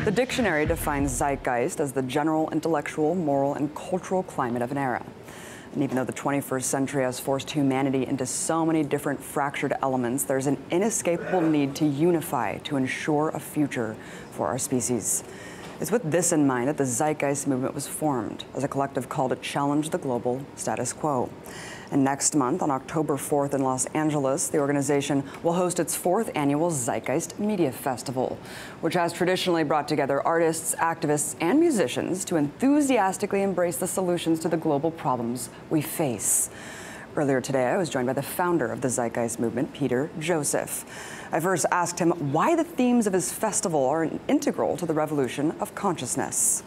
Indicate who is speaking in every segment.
Speaker 1: The dictionary defines zeitgeist as the general intellectual, moral, and cultural climate of an era. And even though the 21st century has forced humanity into so many different fractured elements, there's an inescapable need to unify to ensure a future for our species. It's with this in mind that the Zeitgeist movement was formed as a collective call to challenge the global status quo. And next month, on October 4th in Los Angeles, the organization will host its 4th annual Zeitgeist Media Festival, which has traditionally brought together artists, activists, and musicians to enthusiastically embrace the solutions to the global problems we face. Earlier today, I was joined by the founder of the Zeitgeist movement, Peter Joseph. I first asked him why the themes of his festival are integral to the revolution of consciousness.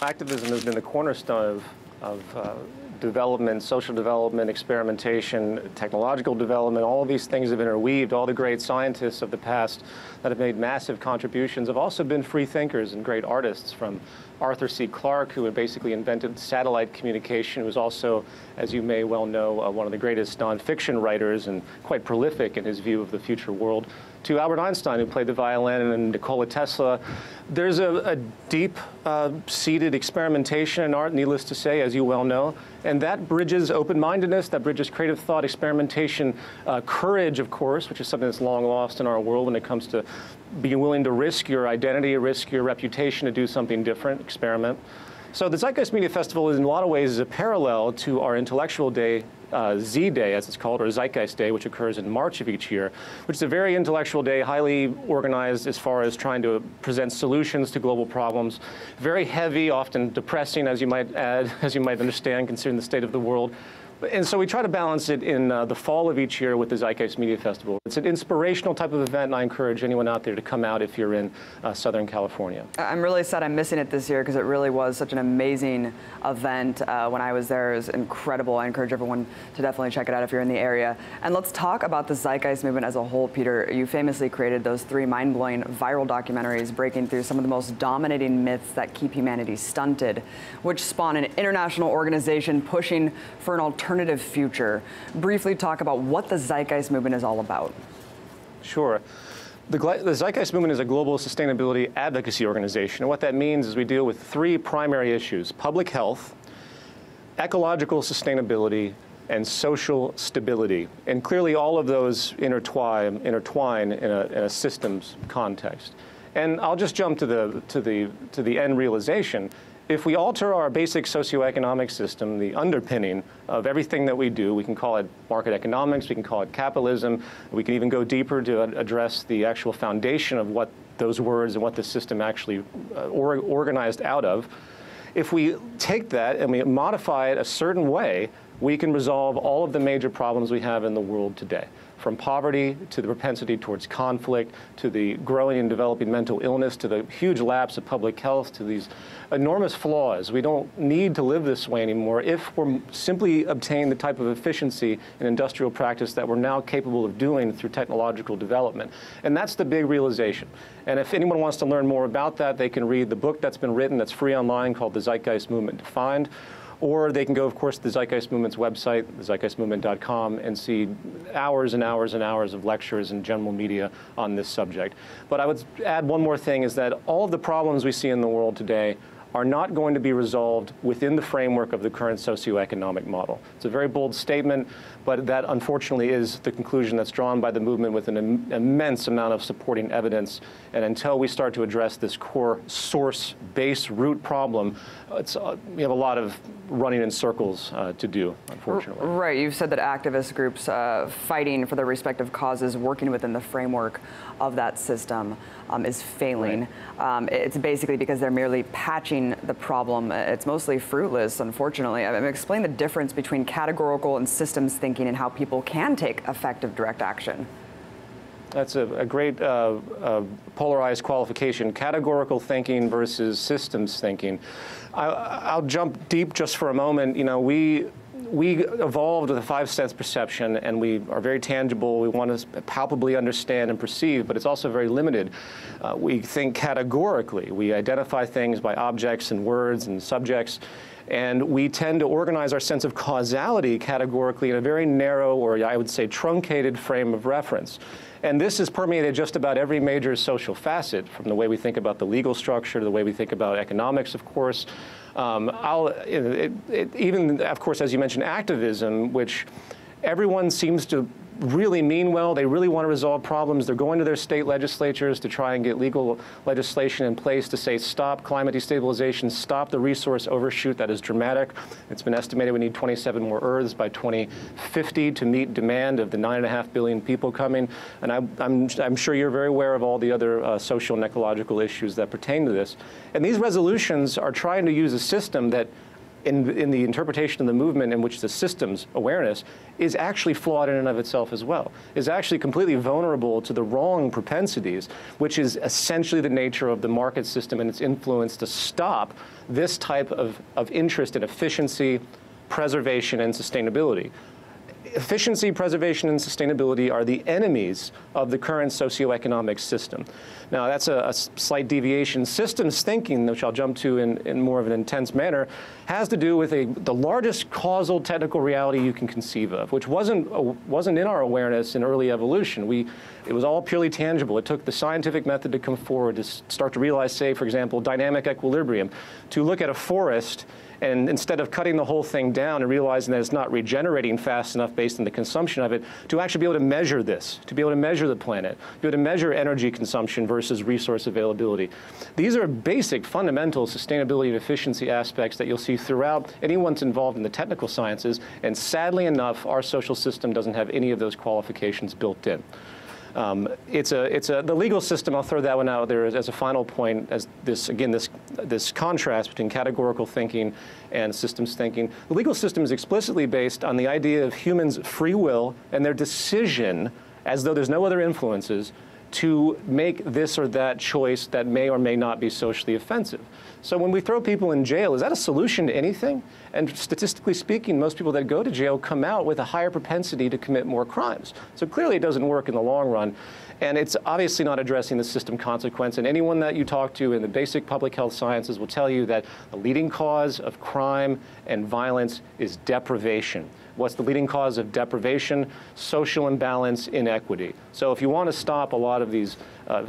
Speaker 2: Activism has been the cornerstone of development, social development, experimentation, technological development. All of these things have interweaved. All the great scientists of the past that have made massive contributions have also been free thinkers and great artists, from Arthur C. Clarke, who had basically invented satellite communication, who was also, as you may well know, one of the greatest nonfiction writers and quite prolific in his view of the future world, to Albert Einstein, who played the violin, and Nikola Tesla. There's a deep-seated experimentation in art, needless to say, as you well know, and that bridges open-mindedness, that bridges creative thought, experimentation, courage, of course, which is something that's long lost in our world when it comes to being willing to risk your identity, risk your reputation to do something different, experiment. So the Zeitgeist Media Festival is in a lot of ways is a parallel to our intellectual day, Z-Day, as it's called, or Zeitgeist Day, which occurs in March of each year, which is a very intellectual day, highly organized as far as trying to present solutions to global problems. Very heavy, often depressing, as you might add, as you might understand, considering the state of the world. And so we try to balance it in the fall of each year with the Zeitgeist Media Festival. It's an inspirational type of event, and I encourage anyone out there to come out if you're in Southern California.
Speaker 1: I'm really sad I'm missing it this year because it really was such an amazing event. When I was there, it was incredible. I encourage everyone to definitely check it out if you're in the area. And let's talk about the Zeitgeist movement as a whole, Peter. You famously created those 3 mind-blowing viral documentaries breaking through some of the most dominating myths that keep humanity stunted, which spawn an international organization pushing for an alternative future. Briefly talk about what the Zeitgeist movement is all about.
Speaker 2: Sure. The Zeitgeist movement is a global sustainability advocacy organization. And what that means is we deal with 3 primary issues: public health, ecological sustainability, and social stability. And clearly all of those intertwine in a systems context. And I'll just jump to the end realization. If we alter our basic socioeconomic system, the underpinning of everything that we do, we can call it market economics, we can call it capitalism, we can even go deeper to address the actual foundation of what those words and what the system actually organized out of. If we take that and we modify it a certain way, we can resolve all of the major problems we have in the world today, from poverty to the propensity towards conflict, to the growing and developing mental illness, to the huge lapse of public health, to these enormous flaws. We don't need to live this way anymore if we're simply obtaining the type of efficiency in industrial practice that we're now capable of doing through technological development. And that's the big realization. And if anyone wants to learn more about that, they can read the book that's been written that's free online called The Zeitgeist Movement Defined. Or they can go, of course, to the Zeitgeist Movement's website, thezeitgeistmovement.com, and see hours and hours and hours of lectures and general media on this subject. But I would add one more thing, is that all of the problems we see in the world today are not going to be resolved within the framework of the current socioeconomic model. It's a very bold statement, but that unfortunately is the conclusion that's drawn by the movement with an immense amount of supporting evidence. And until we start to address this core source, base, root problem, we have a lot of running in circles to do, unfortunately.
Speaker 1: Right. You've said that activist groups fighting for their respective causes, working within the framework of that system, is failing. Right. It's basically because they're merely patching the problem. It's mostly fruitless, unfortunately. I mean, explain the difference between categorical and systems thinking and how people can take effective direct action.
Speaker 2: That's a great polarized qualification: categorical thinking versus systems thinking. I'll jump deep just for a moment. You know, we evolved with a 5-sense perception, and we are very tangible. We want to palpably understand and perceive, but it's also very limited. We think categorically. We identify things by objects and words and subjects. And we tend to organize our sense of causality categorically in a very narrow, or I would say truncated frame of reference. And this has permeated just about every major social facet, from the way we think about the legal structure to the way we think about economics, of course. Even, of course, as you mentioned, activism, which everyone seems to really mean well. They really want to resolve problems. They're going to their state legislatures to try and get legal legislation in place to say, stop climate destabilization, stop the resource overshoot that is dramatic. It's been estimated we need 27 more Earths by 2050 to meet demand of the 9.5 billion people coming. And I'm sure you're very aware of all the other social and ecological issues that pertain to this. And these resolutions are trying to use a system that in the interpretation of the movement in which the system's awareness is actually flawed in and of itself as well, is actually completely vulnerable to the wrong propensities, which is essentially the nature of the market system and its influence to stop this type of interest in efficiency, preservation, and sustainability. Efficiency, preservation, and sustainability are the enemies of the current socioeconomic system. Now, that's a slight deviation. Systems thinking, which I'll jump to in more of an intense manner, has to do with the largest causal technical reality you can conceive of, which wasn't in our awareness in early evolution. It was all purely tangible. It took the scientific method to come forward to start to realize, say, for example, dynamic equilibrium, to look at a forest and instead of cutting the whole thing down and realizing that it's not regenerating fast enough based on the consumption of it, to actually be able to measure this, to be able to measure the planet, to be able to measure energy consumption versus resource availability. These are basic, fundamental sustainability and efficiency aspects that you'll see throughout anyone's involved in the technical sciences, and sadly enough, our social system doesn't have any of those qualifications built in. The legal system, I'll throw that one out there as a final point, as this contrast between categorical thinking and systems thinking. The legal system is explicitly based on the idea of humans' free will and their decision, as though there's no other influences, to make this or that choice that may or may not be socially offensive. So when we throw people in jail, is that a solution to anything? And statistically speaking, most people that go to jail come out with a higher propensity to commit more crimes. So clearly it doesn't work in the long run. And it's obviously not addressing the system consequence. And anyone that you talk to in the basic public health sciences will tell you that the leading cause of crime and violence is deprivation. What's the leading cause of deprivation? Social imbalance, inequity. So if you want to stop a lot of these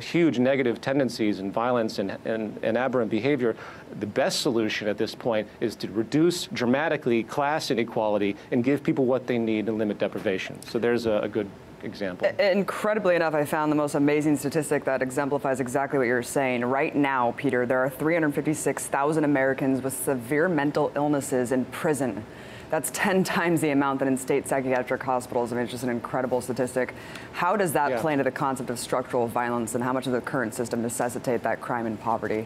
Speaker 2: huge negative tendencies and violence and aberrant behavior, the best solution at this point is to reduce dramatically class inequality and give people what they need and limit deprivation. So there's a good example.
Speaker 1: Incredibly enough, I found the most amazing statistic that exemplifies exactly what you're saying. Right now, Peter, there are 356,000 Americans with severe mental illnesses in prison. That's 10 times the amount that in state psychiatric hospitals. I mean, it's just an incredible statistic. How does that play into the concept of structural violence, and how much does the current system necessitate that crime and poverty?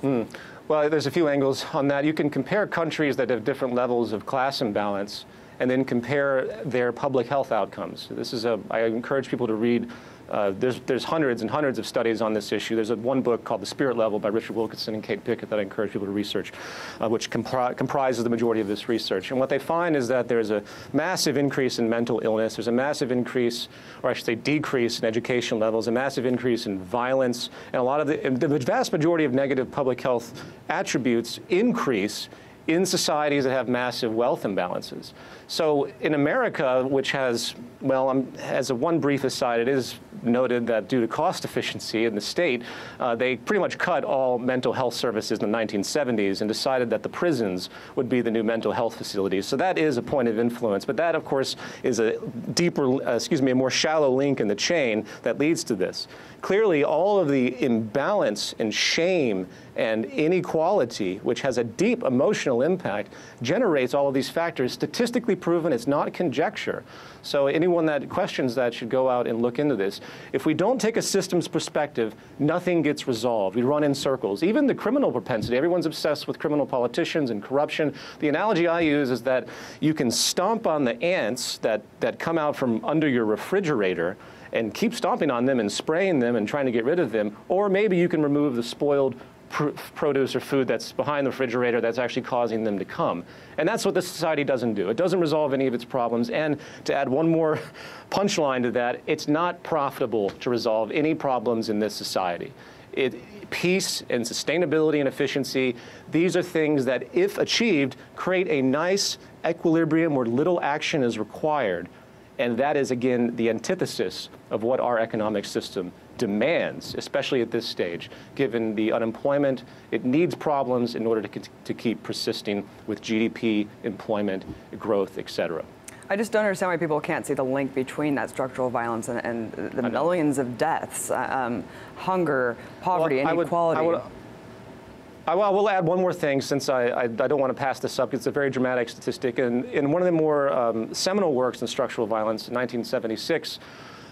Speaker 2: Well, there's a few angles on that. You can compare countries that have different levels of class imbalance and then compare their public health outcomes. I encourage people to read. There's hundreds and hundreds of studies on this issue. There's one book called The Spirit Level by Richard Wilkinson and Kate Pickett that I encourage people to research, which comprises the majority of this research. And what they find is that there's a massive increase in mental illness. There's a massive increase, or I should say decrease, in education levels, a massive increase in violence, and a lot of the vast majority of negative public health attributes increase in societies that have massive wealth imbalances. So in America, which has, well, as a one brief aside, it is noted that due to cost efficiency in the state, they pretty much cut all mental health services in the 1970s and decided that the prisons would be the new mental health facilities. So that is a point of influence. But that, of course, is a more shallow link in the chain that leads to this. Clearly, all of the imbalance and shame and inequality, which has a deep emotional impact, generates all of these factors. Statistically proven, it's not conjecture. So anyone that questions that should go out and look into this. If we don't take a systems perspective, nothing gets resolved. We run in circles. Even the criminal propensity, everyone's obsessed with criminal politicians and corruption. The analogy I use is that you can stomp on the ants that come out from under your refrigerator and keep stomping on them and spraying them and trying to get rid of them, or maybe you can remove the spoiled produce or food that's behind the refrigerator that's actually causing them to come. And that's what this society doesn't do. It doesn't resolve any of its problems. And to add one more punchline to that, it's not profitable to resolve any problems in this society. Peace and sustainability and efficiency, these are things that, if achieved, create a nice equilibrium where little action is required. And that is, again, the antithesis of what our economic system demands, especially at this stage, given the unemployment. It needs problems in order to keep persisting with GDP, employment, growth, et cetera.
Speaker 1: I just don't understand why people can't see the link between that structural violence and the millions of deaths, hunger, poverty, inequality.
Speaker 2: I will add one more thing, since I don't want to pass this up. It's a very dramatic statistic. And in one of the more seminal works in structural violence in 1976,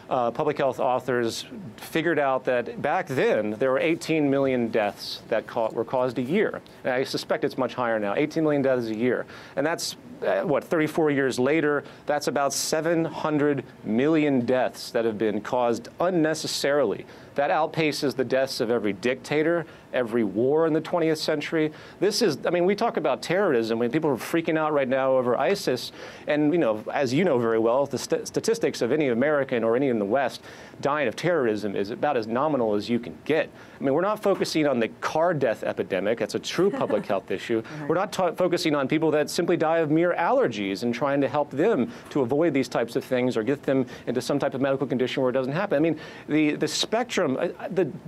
Speaker 2: public health authors figured out that back then there were 18 million deaths that were caused a year. And I suspect it's much higher now, 18 million deaths a year. And that's, 34 years later, that's about 700 million deaths that have been caused unnecessarily. That outpaces the deaths of every dictator, every war in the 20th century. This is, I mean, we talk about terrorism when people are freaking out right now over ISIS. And, as you know very well, the statistics of any American or any in the West dying of terrorism is about as nominal as you can get. I mean, we're not focusing on the car death epidemic. That's a true public health issue. We're not focusing on people that simply die of mere allergies and trying to help them to avoid these types of things or get them into some type of medical condition where it doesn't happen. I mean, the spectrum,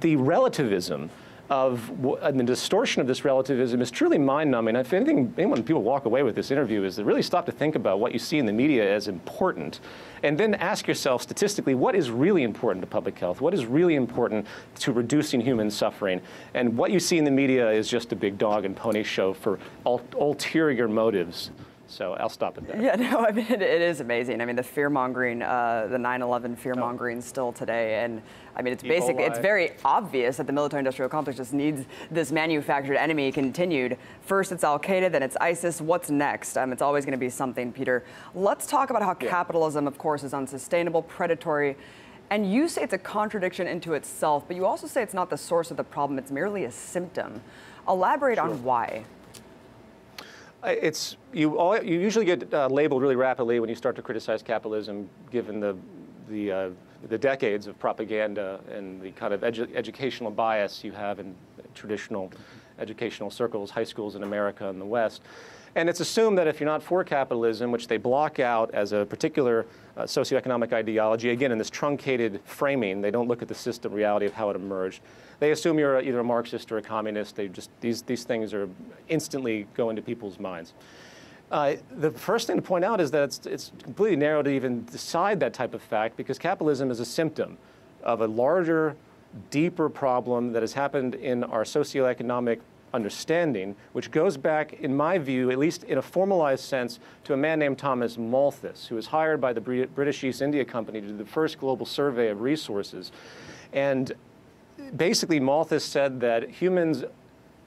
Speaker 2: the relativism and the distortion of this relativism is truly mind-numbing. If anything, when people walk away with this interview, is to really stop to think about what you see in the media as important, and then ask yourself statistically, what is really important to public health? What is really important to reducing human suffering? And what you see in the media is just a big dog and pony show for ulterior motives. So I'll stop it there.
Speaker 1: Yeah, no, I mean, it is amazing. I mean, the fear-mongering, the 9/11 fear-mongering still today. And I mean, it's basic. It's very obvious that the military-industrial complex just needs this manufactured enemy continued. First, it's Al-Qaeda, then it's ISIS. What's next? It's always going to be something, Peter. Let's talk about how capitalism, of course, is unsustainable, predatory. And you say it's a contradiction into itself, but you also say it's not the source of the problem. It's merely a symptom. Elaborate on why. You usually get labeled really rapidly when you start to criticize capitalism, given the decades of propaganda and the kind of educational bias you have in traditional educational circles, high schools in America and the West. And it's assumed that if you're not for capitalism, which they block out as a particular socioeconomic ideology, again, in this truncated framing, they don't look at the system reality of how it emerged. They assume you're either a Marxist or a communist. These things are instantly go into people's minds. The first thing to point out is that it's completely narrow to even decide that type of fact, because capitalism is a symptom of a larger, deeper problem that has happened in our socioeconomic understanding, which goes back, in my view, at least in a formalized sense, to a man named Thomas Malthus, who was hired by the British East India Company to do the first global survey of resources. And basically, Malthus said that humans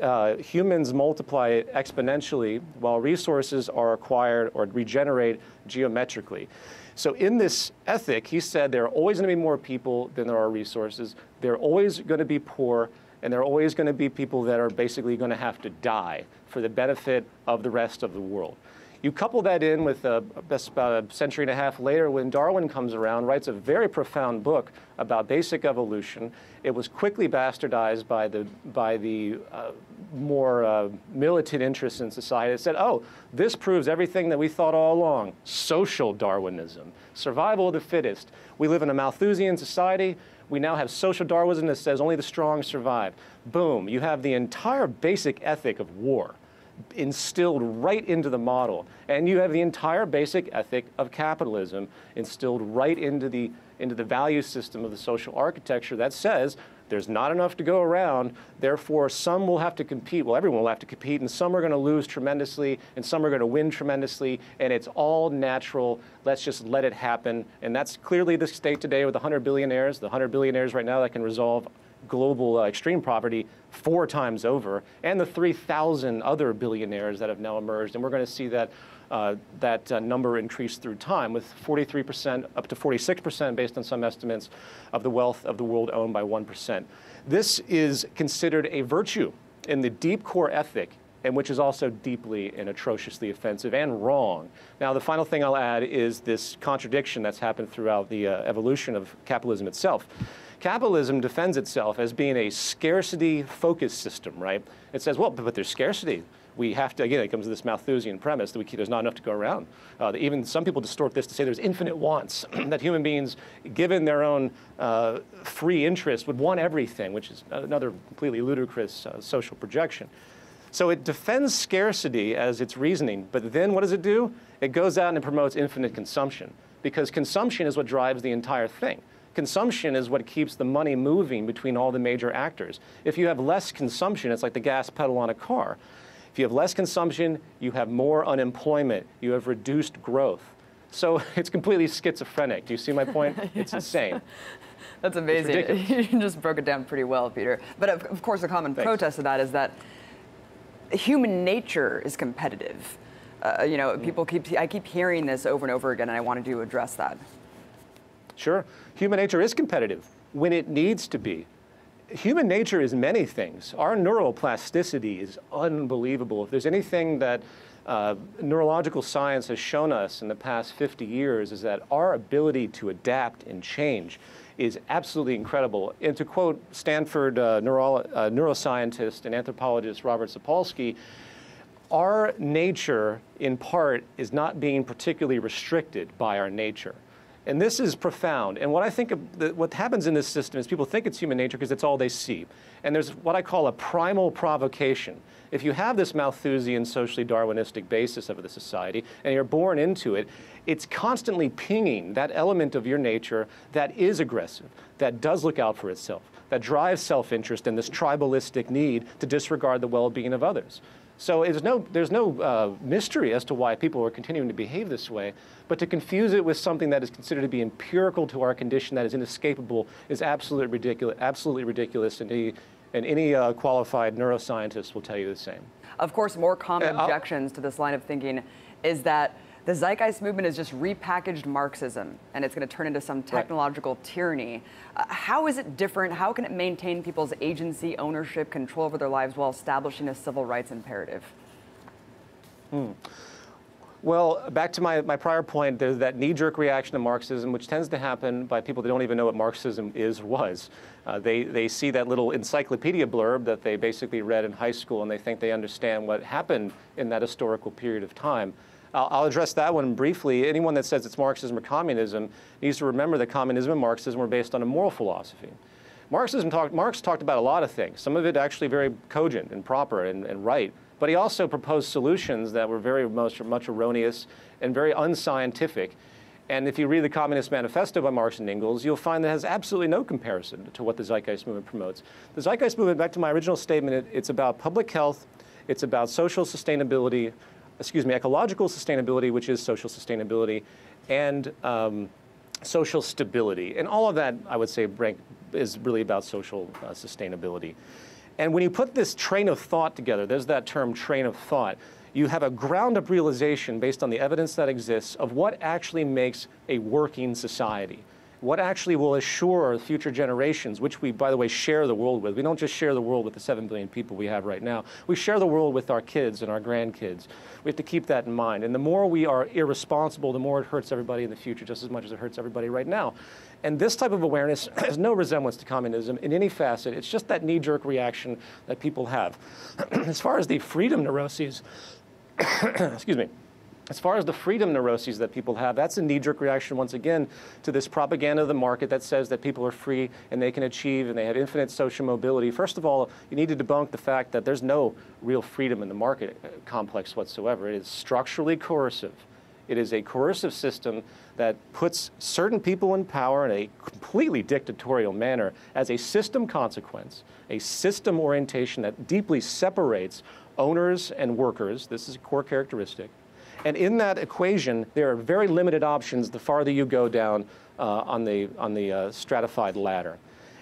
Speaker 1: multiply exponentially while resources are acquired or regenerate geometrically. So in this ethic, he said there are always going to be more people than there are resources. They're always going to be poor, and there are always going to be people that are basically going to have to die for the benefit of the rest of the world. You couple that in with about a century and a half later, when Darwin comes around, writes a very profound book about basic evolution. It was quickly bastardized by the more militant interests in society. It said, oh, this proves everything that we thought all along. Social Darwinism, survival of the fittest. We live in a Malthusian society. We now have social Darwinism that says only the strong survive. Boom, you have the entire basic ethic of war instilled right into the model. And you have the entire basic ethic of capitalism instilled right into the value system of the social architecture that says there's not enough to go around, therefore some will have to compete. Well, everyone will have to compete, and some are going to lose tremendously, and some are going to win tremendously, and it's all natural. Let's just let it happen. And that's clearly the state today with the 100 billionaires. The 100 billionaires right now that can resolve global extreme poverty 4 times over, and the 3,000 other billionaires that have now emerged. And we're going to see that number increase through time, with 43% up to 46% based on some estimates of the wealth of the world owned by 1%. This is considered a virtue in the deep core ethic
Speaker 2: and which is also deeply and atrociously offensive and wrong. Now, the final thing I'll add is this contradiction that's happened throughout the evolution of capitalism itself. Capitalism defends itself as being a scarcity-focused system, right? It says, well, but there's scarcity. We have to, again, it comes to this Malthusian premise that there's not enough to go around. Even some people distort this to say there's infinite wants, that human beings, given their own free interest, would want everything, which is another completely ludicrous social projection. So it defends scarcity as its reasoning, but then what does it do? It goes out and it promotes infinite consumption, because consumption is what drives the entire thing. Consumption is what keeps the money moving between all the major actors. If you have less consumption, it's like the gas pedal on a car. If you have less consumption, you have more unemployment, you have reduced growth. So it's completely schizophrenic. Do you see my point?
Speaker 1: Yes.
Speaker 2: It's insane.
Speaker 1: That's amazing. You just broke it down pretty well, Peter. But of course, the common protest to that is that human nature is competitive. You know, I keep hearing this over and over again, and I wanted to address that.
Speaker 2: Sure. Human nature is competitive when it needs to be. Human nature is many things. Our neuroplasticity is unbelievable. If there's anything that neurological science has shown us in the past 50 years is that our ability to adapt and change is absolutely incredible. And to quote Stanford neuroscientist and anthropologist Robert Sapolsky, our nature, in part, is not being particularly restricted by our nature. And this is profound. And what I think what happens in this system is people think it's human nature because it's all they see. And there's what I call a primal provocation. If you have this Malthusian, socially Darwinistic basis of the society, and you're born into it, it's constantly pinging that element of your nature that is aggressive, that does look out for itself, that drives self-interest and this tribalistic need to disregard the well-being of others. So there's no mystery as to why people are continuing to behave this way, but to confuse it with something that is considered to be empirical to our condition that is inescapable is absolutely ridiculous, and any qualified neuroscientist will tell you the same.
Speaker 1: Of course, more common objections to this line of thinking is that the Zeitgeist movement is just repackaged Marxism, and it's going to turn into some technological tyranny. How is it different? How can it maintain people's agency, ownership, control over their lives while establishing a civil rights imperative?
Speaker 2: Well, back to my prior point, there's that knee-jerk reaction to Marxism, which tends to happen by people that don't even know what Marxism is or was. They see that little encyclopedia blurb that they basically read in high school, and they think they understand what happened in that historical period of time. I'll address that one briefly. Anyone that says it's Marxism or communism needs to remember that communism and Marxism were based on a moral philosophy. Marx talked about a lot of things, some of it actually very cogent and proper and right, but he also proposed solutions that were very much erroneous and very unscientific. And if you read the Communist Manifesto by Marx and Engels, you'll find that it has absolutely no comparison to what the Zeitgeist movement promotes. The Zeitgeist movement, back to my original statement, it's about public health, it's about social sustainability, ecological sustainability, which is social sustainability, and social stability. And all of that, I would say, is really about social sustainability. And when you put this train of thought together, there's that term, train of thought, you have a ground-up realization based on the evidence that exists of what actually makes a working society. What actually will assure future generations, which we, by the way, share the world with. We don't just share the world with the 7 billion people we have right now. We share the world with our kids and our grandkids. We have to keep that in mind. And the more we are irresponsible, the more it hurts everybody in the future, just as much as it hurts everybody right now. And this type of awareness has no resemblance to communism in any facet. It's just that knee-jerk reaction that people have. As far as the freedom neuroses, excuse me. As far as the freedom neuroses that people have, that's a knee-jerk reaction, once again, to this propaganda of the market that says that people are free and they can achieve and they have infinite social mobility. First of all, you need to debunk the fact that there's no real freedom in the market complex whatsoever. It is structurally coercive. It is a coercive system that puts certain people in power in a completely dictatorial manner as a system consequence, a system orientation that deeply separates owners and workers. This is a core characteristic. And in that equation, there are very limited options the farther you go down on the stratified ladder.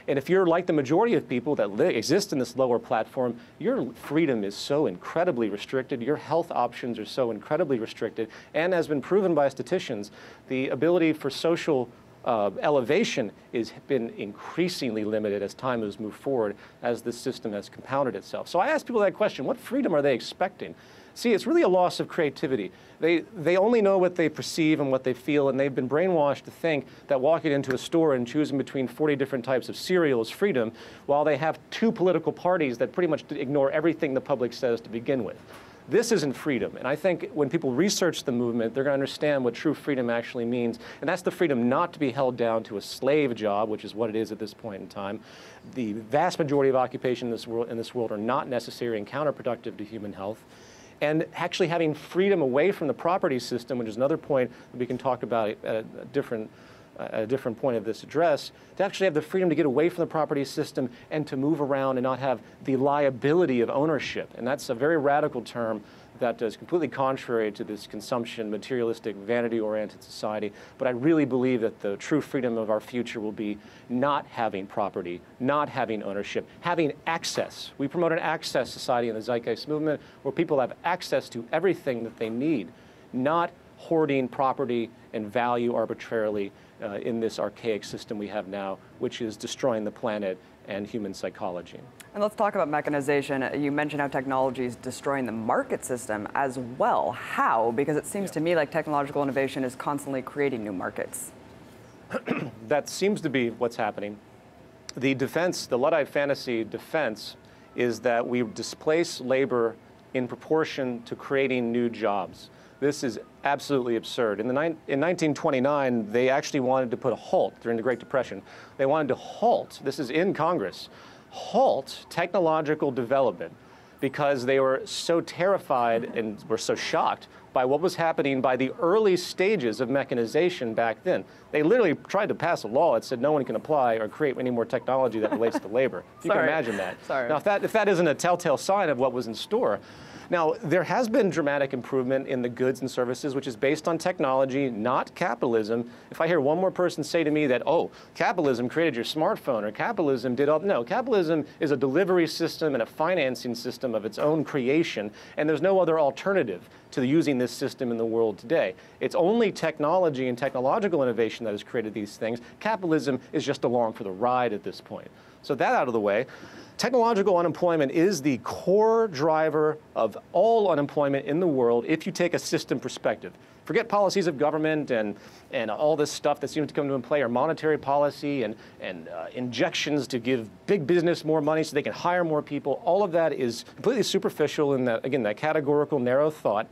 Speaker 2: And if you're like the majority of people that exist in this lower platform, your freedom is so incredibly restricted, your health options are so incredibly restricted, and has been proven by statisticians, the ability for social elevation has been increasingly limited as time has moved forward, as this system has compounded itself. So I ask people that question, what freedom are they expecting? See, it's really a loss of creativity. They only know what they perceive and what they feel, and they've been brainwashed to think that walking into a store and choosing between 40 different types of cereal is freedom, while they have two political parties that pretty much ignore everything the public says to begin with. This isn't freedom, and I think when people research the movement, they're going to understand what true freedom actually means, and that's the freedom not to be held down to a slave job, which is what it is at this point in time. The vast majority of occupations in this world are not necessary and counterproductive to human health. And actually having freedom away from the property system, which is another point that we can talk about at a different point of this address, to actually have the freedom to get away from the property system and to move around and not have the liability of ownership. And that's a very radical term that is completely contrary to this consumption, materialistic, vanity-oriented society. But I really believe that the true freedom of our future will be not having property, not having ownership, having access. We promote an access society in the Zeitgeist movement where people have access to everything that they need, not hoarding property and value arbitrarily in this archaic system we have now, which is destroying the planet and human psychology.
Speaker 1: And let's talk about mechanization. You mentioned how technology is destroying the market system as well. How? Because it seems to me like technological innovation is constantly creating new markets.
Speaker 2: That seems to be what's happening. The defense, the Luddite fantasy defense, is that we displace labor in proportion to creating new jobs. This is absolutely absurd. In 1929, they actually wanted to put a halt during the Great Depression. They wanted to halt, this is in Congress, halt technological development because they were so terrified and were so shocked by what was happening by the early stages of mechanization back then. They literally tried to pass a law that said no one can apply or create any more technology that relates to labor. You can imagine that. Now, if that isn't a telltale sign of what was in store. Now, there has been dramatic improvement in the goods and services, which is based on technology, not capitalism. If I hear one more person say to me that, oh, capitalism created your smartphone or capitalism did all, no, capitalism is a delivery system and a financing system of its own creation, and there's no other alternative to using this system in the world today. It's only technology and technological innovation that has created these things. Capitalism is just along for the ride at this point. So that out of the way. Technological unemployment is the core driver of all unemployment in the world if you take a system perspective. Forget policies of government and all this stuff that seems to come into play, or monetary policy and injections to give big business more money so they can hire more people. All of that is completely superficial in that, again, that categorical, narrow thought.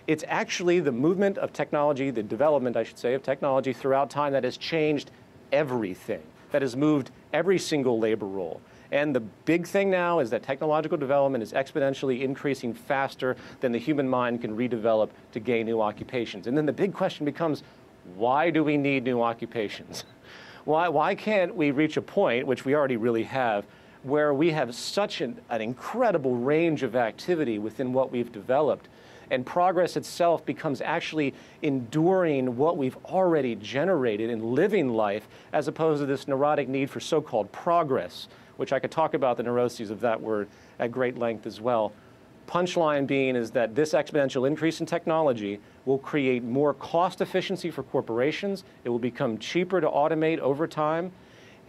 Speaker 2: It's actually the movement of technology, the development, I should say, of technology throughout time that has changed everything, that has moved every single labor role. And the big thing now is that technological development is exponentially increasing faster than the human mind can redevelop to gain new occupations. And then the big question becomes, why do we need new occupations? Why can't we reach a point, which we already really have, where we have such an incredible range of activity within what we've developed, and progress itself becomes actually enduring what we've already generated in living life, as opposed to this neurotic need for so-called progress, which I could talk about the neuroses of that word at great length as well. Punchline being is that this exponential increase in technology will create more cost efficiency for corporations. It will become cheaper to automate over time,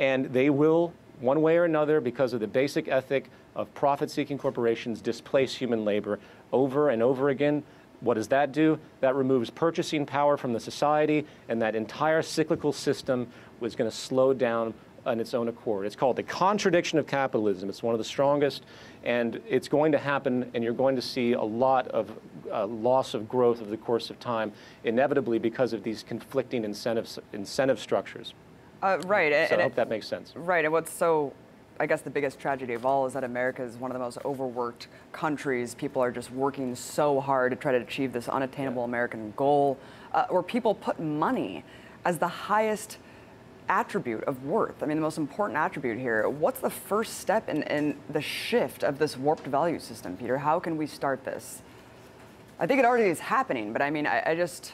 Speaker 2: and they will, one way or another, because of the basic ethic of profit-seeking corporations, displace human labor over and over again. What does that do? That removes purchasing power from the society, and that entire cyclical system was going to slow down on its own accord. It's called the contradiction of capitalism. It's one of the strongest, and it's going to happen, and you're going to see a lot of loss of growth over the course of time, inevitably because of these conflicting incentive structures.
Speaker 1: Right.
Speaker 2: So I hope that makes sense.
Speaker 1: Right, and what's so, I guess the biggest tragedy of all is that America is one of the most overworked countries. People are just working so hard to try to achieve this unattainable American goal, where people put money as the highest attribute of worth. I mean, the most important attribute here. What's the first step in the shift of this warped value system, Peter? How can we start this? I think it already is happening, but I mean, I just...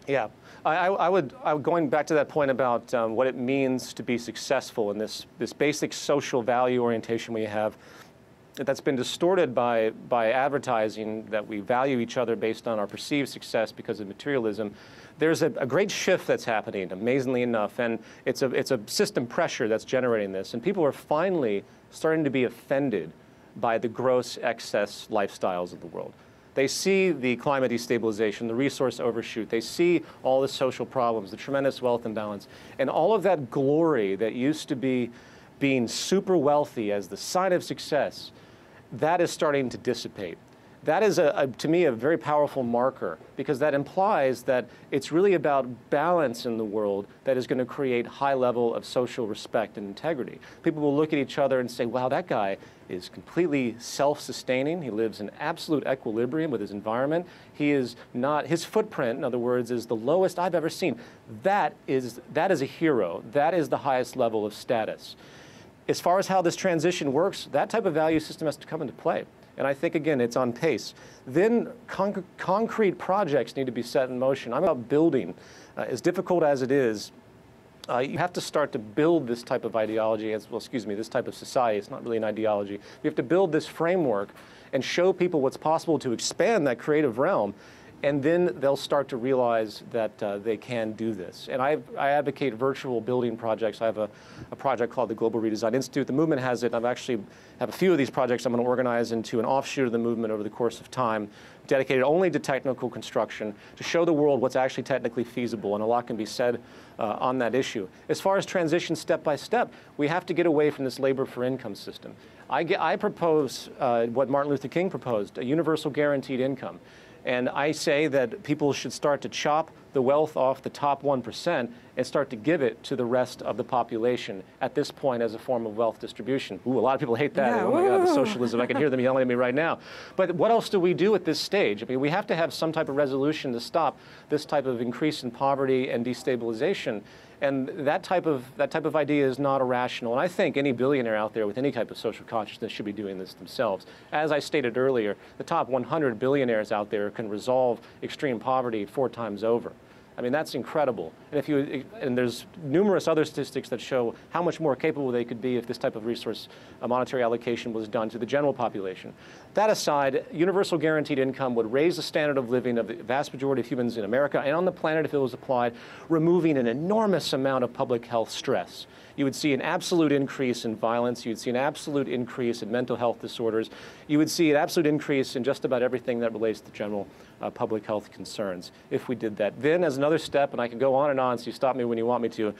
Speaker 2: Yeah, I would going back to that point about what it means to be successful in this basic social value orientation we have. that's been distorted by advertising, that we value each other based on our perceived success because of materialism. There's a great shift that's happening, amazingly enough, and it's a system pressure that's generating this. And people are finally starting to be offended by the gross excess lifestyles of the world. They see the climate destabilization, the resource overshoot. They see all the social problems, the tremendous wealth imbalance, and all of that glory that used to be being super wealthy as the sign of success, that is starting to dissipate. That is, to me, a very powerful marker, because that implies that it's really about balance in the world that is going to create high level of social respect and integrity. People will look at each other and say, wow, that guy is completely self-sustaining. He lives in absolute equilibrium with his environment. He is not, his footprint, in other words, is the lowest I've ever seen. That is a hero. That is the highest level of status. As far as how this transition works, that type of value system has to come into play. And I think, again, it's on pace. Then concrete projects need to be set in motion. I'm about building. As difficult as it is, you have to start to build this type of ideology, this type of society. It's not really an ideology. You have to build this framework and show people what's possible to expand that creative realm. And then they'll start to realize that they can do this. And I advocate virtual building projects. I have a project called the Global Redesign Institute. The movement has it. I've actually have a few of these projects I'm going to organize into an offshoot of the movement over the course of time, dedicated only to technical construction, to show the world what's actually technically feasible. And a lot can be said on that issue. As far as transition step by step, we have to get away from this labor for income system. I propose what Martin Luther King proposed, a universal guaranteed income. And I say that people should start to chop the wealth off the top 1% and start to give it to the rest of the population at this point as a form of wealth distribution. Ooh, a lot of people hate that.
Speaker 1: Yeah,
Speaker 2: oh my God, the socialism. I can hear them yelling at me right now. But what else do we do at this stage? I mean, we have to have some type of resolution to stop this type of increase in poverty and destabilization. And that type of idea is not irrational. And I think any billionaire out there with any type of social consciousness should be doing this themselves. As I stated earlier, the top 100 billionaires out there can resolve extreme poverty 4 times over. I mean, that's incredible. And there's numerous other statistics that show how much more capable they could be if this type of resource monetary allocation was done to the general population. That aside, universal guaranteed income would raise the standard of living of the vast majority of humans in America and on the planet if it was applied, removing an enormous amount of public health stress. You would see an absolute increase in violence. You'd see an absolute increase in mental health disorders. You would see an absolute increase in just about everything that relates to general public health concerns if we did that. Then, as another step, and I can go on and on, so you stop me when you want me to,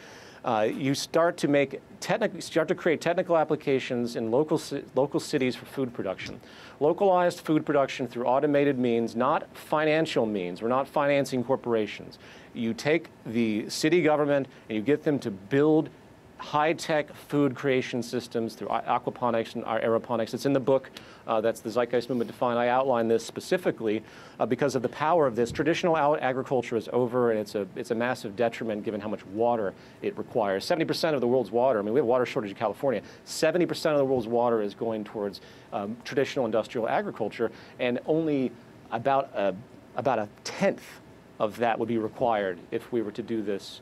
Speaker 2: you start to create technical applications in local cities for food production. Localized food production through automated means, not financial means. We're not financing corporations. You take the city government and you get them to build high-tech food creation systems through aquaponics and aeroponics. It's in the book. That's the Zeitgeist Movement Defined. I outline this specifically because of the power of this. Traditional agriculture is over, and it's a massive detriment given how much water it requires. 70% of the world's water, I mean, we have a water shortage in California. 70% of the world's water is going towards traditional industrial agriculture, and only about a tenth of that would be required if we were to do this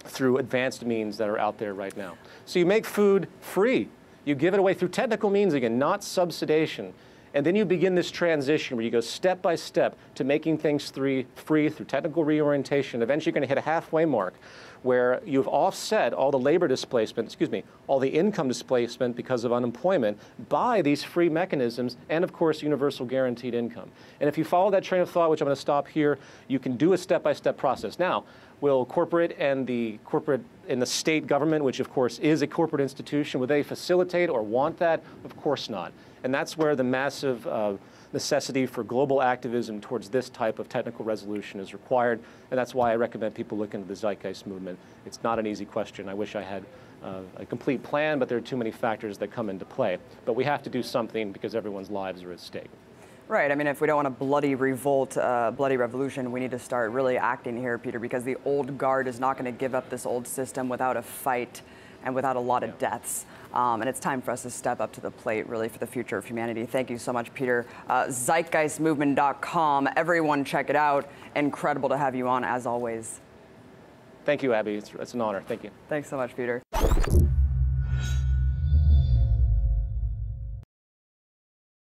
Speaker 2: through advanced means that are out there right now. So you make food free. You give it away through technical means again, not subsidization. And then you begin this transition where you go step by step to making things free through technical reorientation. Eventually you're going to hit a halfway mark where you've offset all the labor displacement, all the income displacement because of unemployment by these free mechanisms and, of course, universal guaranteed income. And if you follow that train of thought, which I'm going to stop here, you can do a step-by-step process. Now, will corporate and the state government, which of course is a corporate institution, will they facilitate or want that? Of course not. And that's where the massive necessity for global activism towards this type of technical resolution is required. And that's why I recommend people look into the Zeitgeist movement. It's not an easy question. I wish I had a complete plan, but there are too many factors that come into play. But we have to do something because everyone's lives are at stake.
Speaker 1: Right. I mean, if we don't want a bloody revolt, bloody revolution, we need to start really acting here, Peter, because the old guard is not going to give up this old system without a fight and without a lot of deaths. And it's time for us to step up to the plate, really, for the future of humanity. Thank you so much, Peter. Zeitgeistmovement.com. Everyone check it out. Incredible to have you on, as always.
Speaker 2: Thank you, Abby. It's an honor. Thank you.
Speaker 1: Thanks so much, Peter.